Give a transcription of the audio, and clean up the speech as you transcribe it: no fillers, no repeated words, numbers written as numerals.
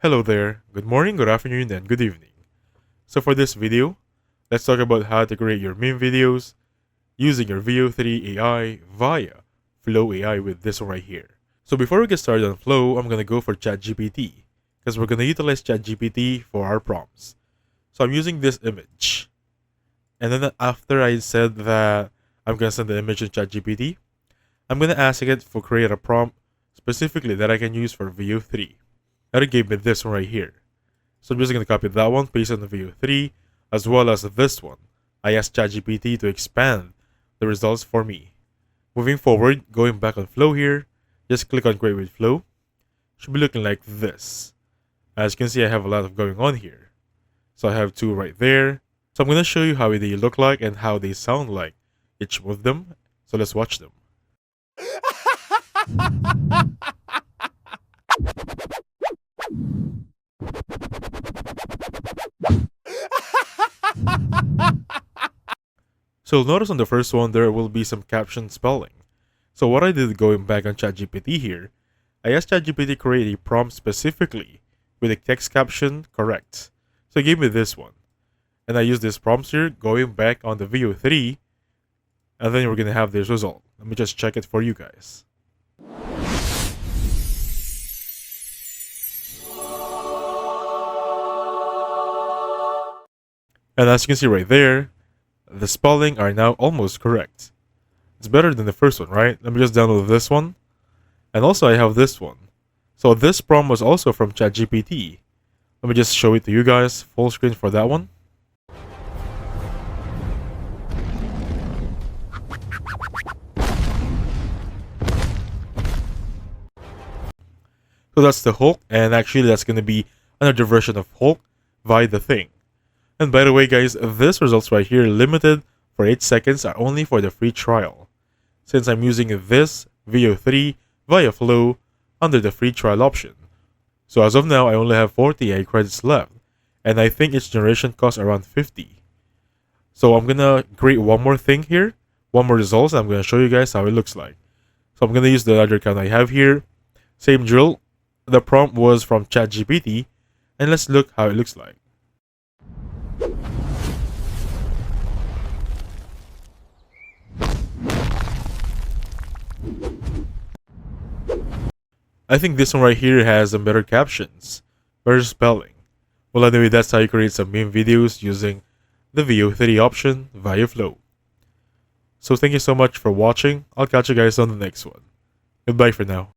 Hello there, good morning, good afternoon, and good evening. So for this video, let's talk about how to create your meme videos using your VO3 AI via Flow AI with this one right here. So before we get started on Flow, I'm going to go for ChatGPT because we're going to utilize ChatGPT for our prompts. So I'm using this image. And then after I said that I'm going to send the image to ChatGPT, I'm going to ask it for create a prompt specifically that I can use for VO3. And it gave me this one right here. So I'm just going to copy that one, paste it on the VO3, as well as this one. I asked ChatGPT to expand the results for me. Moving forward, going back on Flow here, just click on Create with Flow. Should be looking like this. As you can see, I have a lot of going on here. So I have two right there. So I'm going to show you how they look like and how they sound like, each of them. So let's watch them. So you'll notice on the first one there will be some caption spelling. So what I did going back on ChatGPT here, I asked ChatGPT to create a prompt specifically with a text caption correct. So it gave me this one. And I used this prompt here going back on the VO3, and then we're going to have this result. Let me just check it for you guys. And as you can see right there, the spelling are now almost correct. It's better than the first one, right? Let me just download this one. And also I have this one. So this prompt was also from ChatGPT. Let me just show it to you guys, full screen for that one. So that's the Hulk, and actually that's going to be another version of Hulk via the Thing. And by the way guys, this results right here limited for 8 seconds are only for the free trial, since I'm using this VO3 via Flow under the free trial option. So as of now, I only have 40 AI credits left, and I think each generation costs around 50. So I'm gonna create one more thing here, one more results, and I'm gonna show you guys how it looks like. So I'm gonna use the other account I have here. Same drill, the prompt was from ChatGPT, and let's look how it looks like. I think this one right here has some better captions, better spelling. Well anyway, that's how you create some meme videos using the VO3 option via Flow. So thank you so much for watching. I'll catch you guys on the next one. Goodbye for now.